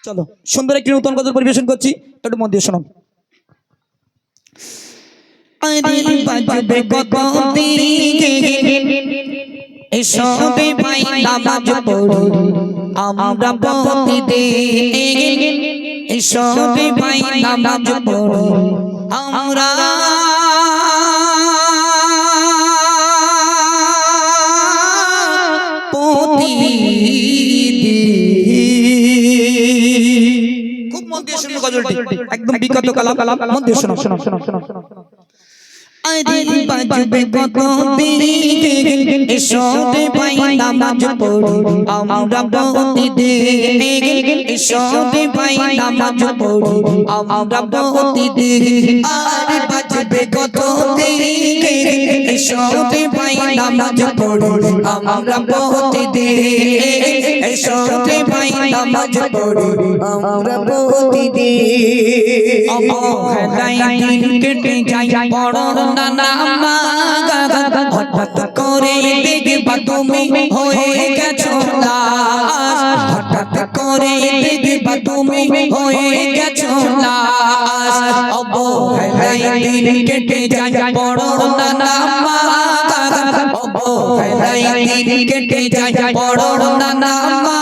চলো সুন্দর একটি নতুন গজল পরিবেশন করছি, একটু মন দিয়ে শোনো। এসবে ভাই নামাজ পড়ি আমরা প্রতিদিন, এসবে ভাই নামাজ পড়ি আমরা খুব মন দিয়ে শোনো গজলটি, একদম বিখ্যাত কালাম, মন দিয়ে শোনো শোনো শোনো শোনো শোনো। বাজবে কত দিন এসবে ভাই নামাজ পড়ি আমরা প্রতিদিন, এসবে ভাই নামাজ পড়ি আমরা প্রতিদিন। আর বাজবে কত দিন এসবে ভাই নামাজ পড়ি আমরা প্রতিদিন, এসবে ভাই নামাজ পড়ি আমরা প্রতিদিন। অবহেলায় দিন কেটে যায় বড় হঠাৎ করে দেখবা তুমি হয়ে গেছো লাশ, হঠাৎ করে দেখবা তুমি হয়ে গেছো লাশ। অবহেলায় দিন কেটে যায় বড় নানা মা, অবহেলায় দিন কেটে যায় বড় নানা মা,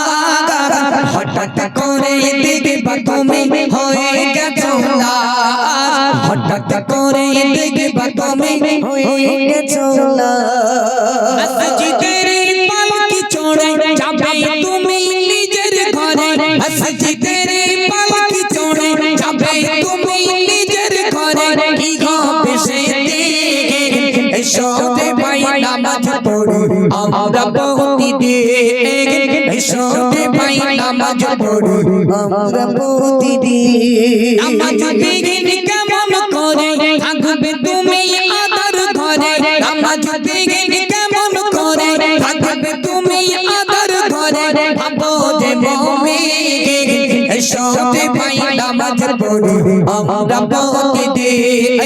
হঠাৎ করে দেখবা তুমি হয়ে গেছো লাশ, হঠাৎ করে দেখবা তুমি হয়ে গেছো লাশ। মসজিদের পালকি চড়ে যাবে তুমি নিজের ঘরে, মসজিদের পালকি চড়ে যাবে তুমি নিজের ঘরে, কি হবে সেদিন এসবে ভাই নামাজ পড়ি আমরা প্রতিদিন, এসবে ভাই নামাজ পড়ি আমরা প্রতিদিন। নামাজ বিঘিন কেমন করে থাকবে তুমি আদর ঘরে, নামাজ বিঘিন কেমন করে থাকবে তুমি আদর ঘরে, ভাবো যে মুমিন এসবে ভাই নামাজ পড়ি আমরা প্রতিদিন,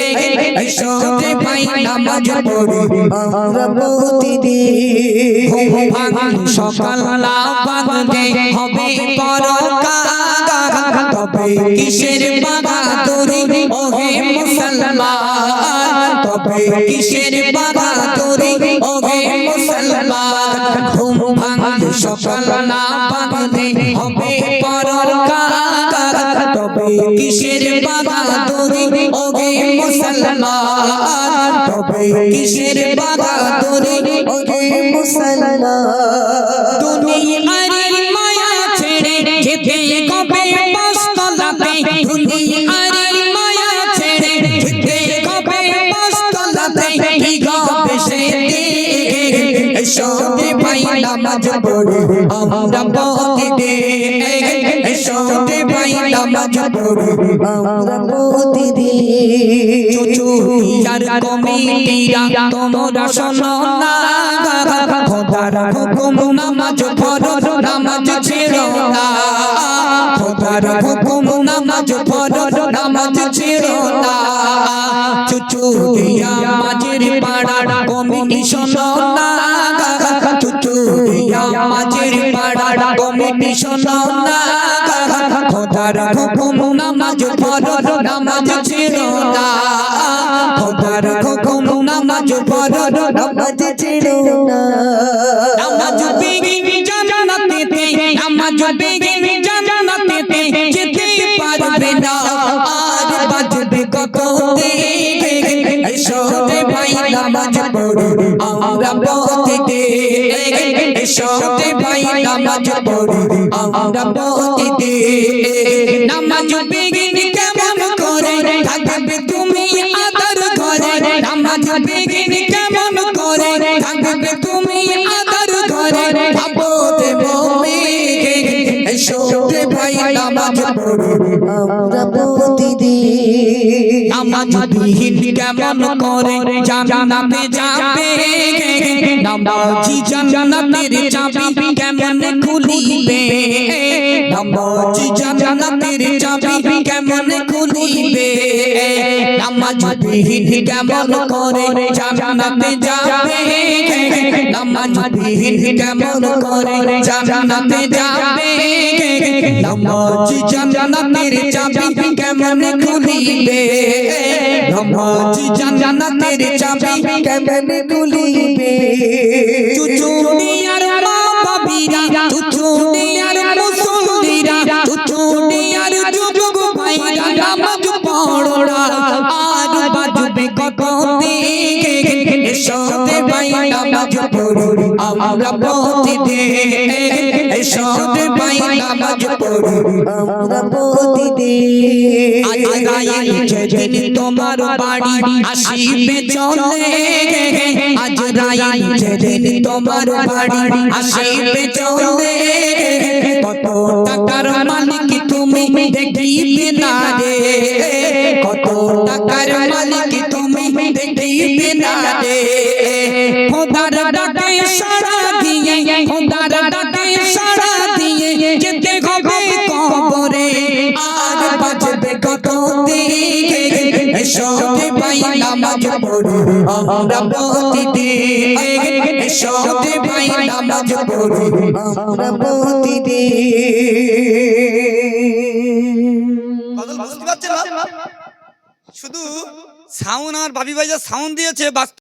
এসবে ভাই নামাজ পড়ি আমরা প্রতিদিন। সকাল না ভাঙলে হবে পরকাল, তবে কিসের বাহাদুরি ওহে মুসলমান, তবে কিসের বাহাদুরি ওহে মুসলমান। ঘুম ভাঙলে সকাল না ভাঙলে হবে পরকাল, তবে কিসের বাহাদুরি ওহে মুসলমান, তবে কিসের বাহাদুরি ওহে মুসলমান। দুনিয়ার মায়া ছেড়ে যেতে কবে বস্তলাতে, দুনিয়ার মায়া ছেড়ে যেতে কবে বস্তলাতে, কি হবে সেদিন এসবে ভাই নামাজ পড়ি আমরা প্রতিদিন, এসবে ভাই নামাজ পড়ি আমরা প্রতিদিন। চুচুড়িয়ার কমিটিরা তোমরা শোনো না, খোদার হুকুম নামাজ পড়ো নামাজ ছেড়ো না, খোদার হুকুম নামাজ পড়ো নামাজ ছেড়ো না। চুচুড়িয়া মাঝের পাড়া কমিটি শোনো না, চুচুড়িয়া মাঝের পাড়া কমিটি শোনো না, খোদার হুকুম নামাজ পড়ো নামাজ ছেড়ো না, খোদার হুকুম নামাজ পড়ো নামাজ ছেড়ো না। নামাজ বিঘিন জান্নাতেতে, নামাজ বিঘিন জান্নাতেতে যেতে পারবে না। আর বাজবে কত দিন এসবে ভাই নামাজ পড়ি আমরা প্রতিদিন, এসবে ভাই নামাজ পড়ি আমরা প্রতিদিন। নামাজ বিঘিন কেমন করে থাকবে তুমি আদর ঘরে, নামাজ বিঘিন কেমন করে থাকবে তুমি আদর ঘরে, ভাবো যে মুমিন এসবে ভাই নামাজ পড়ি আমরা প্রতিদিন। নামাজ বিহীন কেমন করে জান্নাতে যাবে, নামাজি জান্নাতের চাবি কেমন খুলিবে, নামাজি জান্নাতের চাবি কেমন খুলিবে। নামাজ বিহীন কেমন করে জান্নাতে যাবে নামাজ বিহীন কেমন করে জান্নাতে যাবে নামাজ জান্নাতের চাবি কেমন খুলিবে নামাজ জান্নাতের চাবি কেমন খুলিবে চুচুড়িয়ার মা বাবিরা চুচুড়িয়ার মুসল্লিরা চুচুড়িয়ার যুবক ভাইরা নামাজ পড়োরা আর বাজবে কত দিকে এসতে ভাই নামাজ পড়ো আমরা প্রতিদিন এসতে ভাই নামাজ পড়ো আমরা প্রতিদিন আজ রায় যেদিন তোমার বাড়ি আসিবে চলে আজ রায় যেদিন তোমার বাড়ি আসিবে চলে কত টাকার মালিক তুমি দেখিবে না রে কত টাকার মালিক তুমি দেখিবে না রে খোদার ডাকে সাড়া দিয়ে খোদার ডাকে সাড়া দিয়ে যেতে হবে কবরে আর বাজবে কত দিকে এসতে ভাই নামাজ পড়ো আমরা প্রতিদিন এসতে ভাই নামাজ পড়ো আমরা প্রতিদিন বুঝতে পারছেন না? শুধু সাউন্ড আর ভাবি ভাই যা সাউন্ড দিয়েছে